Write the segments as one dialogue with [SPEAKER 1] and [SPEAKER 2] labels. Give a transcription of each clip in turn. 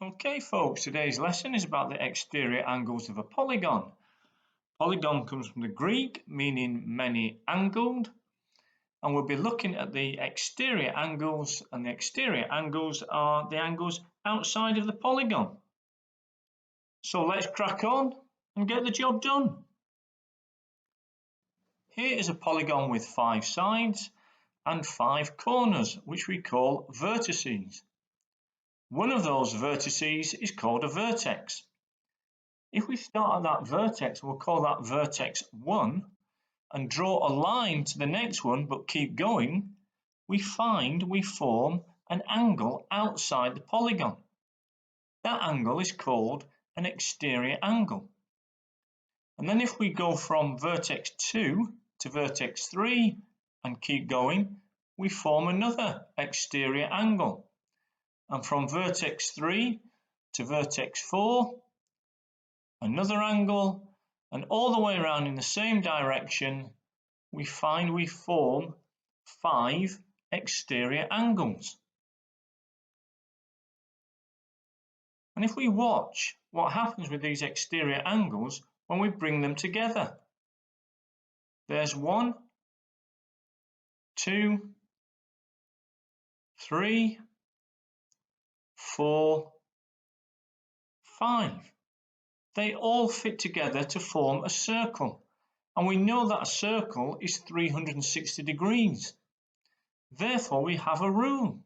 [SPEAKER 1] Okay folks, today's lesson is about the exterior angles of a polygon. Polygon comes from the Greek meaning many angled, and we'll be looking at the exterior angles, and the exterior angles are the angles outside of the polygon. So let's crack on and get the job done. Here is a polygon with 5 sides and 5 corners, which we call vertices. One of those vertices is called a vertex. If we start at that vertex, we'll call that vertex 1 and draw a line to the next one, but keep going, we form an angle outside the polygon. That angle is called an exterior angle. And then if we go from vertex 2 to vertex 3 and keep going, we form another exterior angle. And from vertex 3 to vertex 4, another angle, and all the way around in the same direction, we form 5 exterior angles. And if we watch what happens with these exterior angles when we bring them together, there's 1, 2, 3, 4, 5. They all fit together to form a circle, and we know that a circle is 360 degrees. Therefore, we have a rule.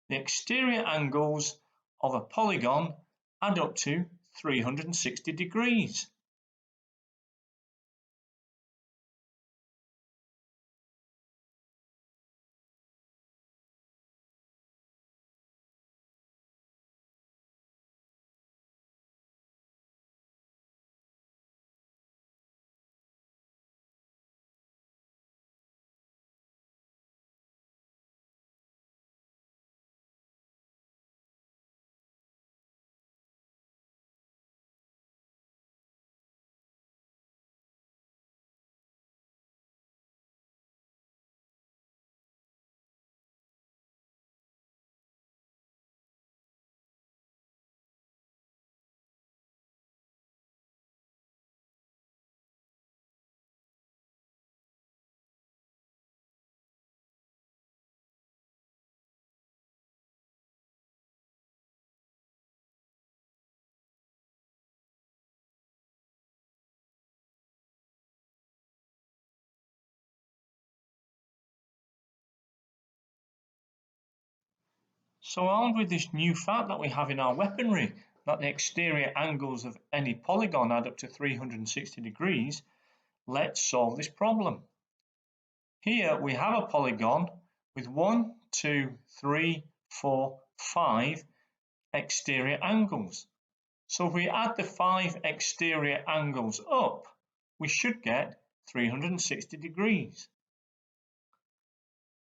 [SPEAKER 1] The exterior angles of a polygon add up to 360 degrees. So armed with this new fact that we have in our weaponry, that the exterior angles of any polygon add up to 360 degrees, let's solve this problem. Here we have a polygon with 1, 2, 3, 4, 5 exterior angles. So if we add the 5 exterior angles up, we should get 360 degrees.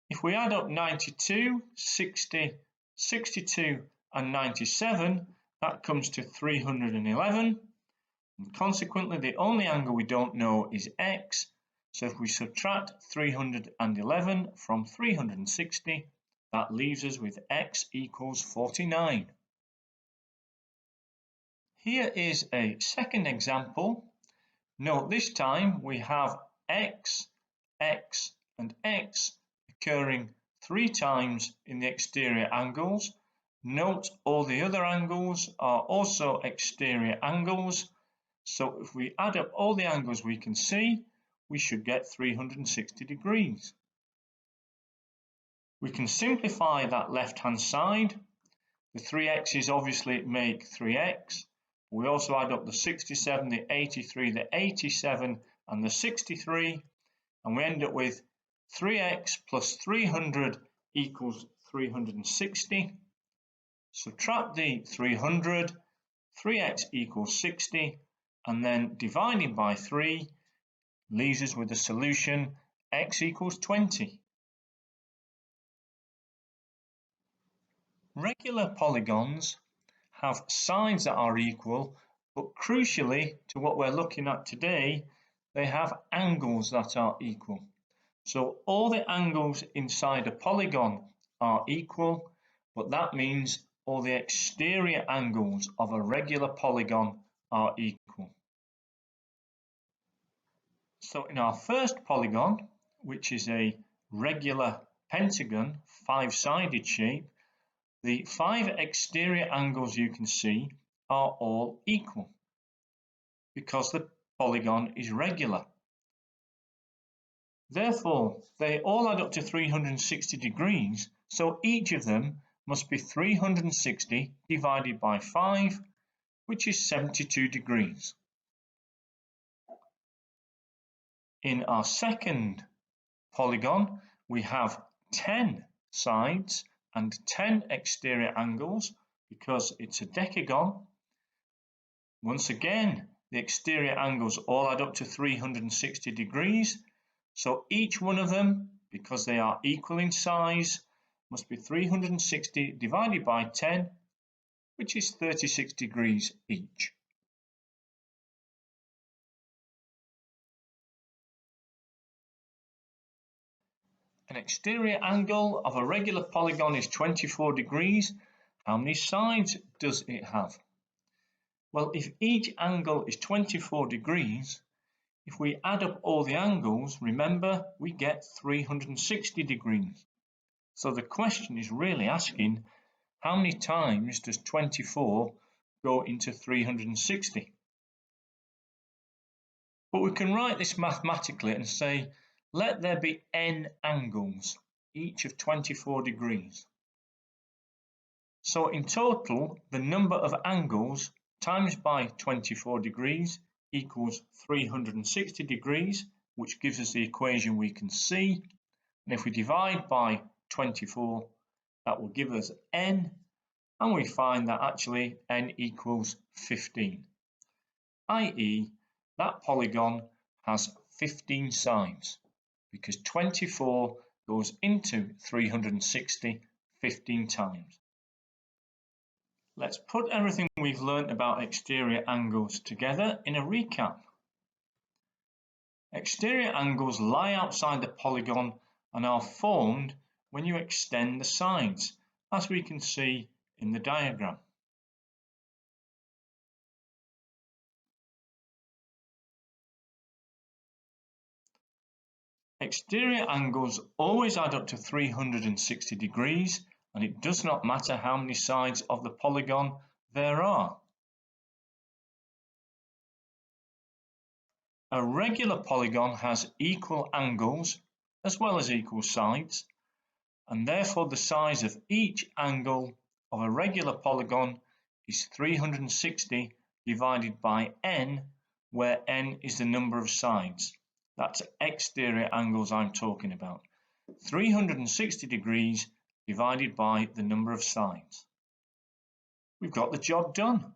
[SPEAKER 1] If we add up 92, 60, 62 and 97, that comes to 311, and consequently the only angle we don't know is x, so if we subtract 311 from 360, that leaves us with x equals 49. Here is a second example. Note this time we have x, x and x occurring 3 times in the exterior angles. Note all the other angles are also exterior angles, so if we add up all the angles we can see, we should get 360 degrees. We can simplify that left hand side. The 3x's obviously make 3x. We also add up the 67, the 83, the 87 and the 63, and we end up with 3x plus 300 equals 360. Subtract the 300, 3x equals 60, and then dividing by 3 leaves us with the solution x equals 20. Regular polygons have sides that are equal, but crucially to what we're looking at today, they have angles that are equal. So all the angles inside a polygon are equal, but that means all the exterior angles of a regular polygon are equal. So in our first polygon, which is a regular pentagon, five-sided shape, the 5 exterior angles you can see are all equal because the polygon is regular. Therefore, they all add up to 360 degrees, so each of them must be 360 divided by 5, which is 72 degrees. In our second polygon, we have 10 sides and 10 exterior angles because it's a decagon. Once again, the exterior angles all add up to 360 degrees, so each one of them, because they are equal in size, must be 360 divided by 10, which is 36 degrees each. An exterior angle of a regular polygon is 24 degrees. How many sides does it have? Well, if each angle is 24 degrees, if we add up all the angles, remember, we get 360 degrees. So the question is really asking, how many times does 24 go into 360? But we can write this mathematically and say, let there be n angles, each of 24 degrees. So in total, the number of angles times by 24 degrees equals 360 degrees, which gives us the equation we can see. And if we divide by 24, that will give us n, and we find that actually n equals 15, i.e. that polygon has 15 sides, because 24 goes into 360 15 times. Let's put everything we've learned about exterior angles together in a recap. Exterior angles lie outside the polygon and are formed when you extend the sides, as we can see in the diagram. Exterior angles always add up to 360 degrees, and it does not matter how many sides of the polygon there are. A regular polygon has equal angles as well as equal sides, and therefore the size of each angle of a regular polygon is 360 divided by n, where n is the number of sides. That's exterior angles I'm talking about. 360 degrees divided by the number of sides. We've got the job done.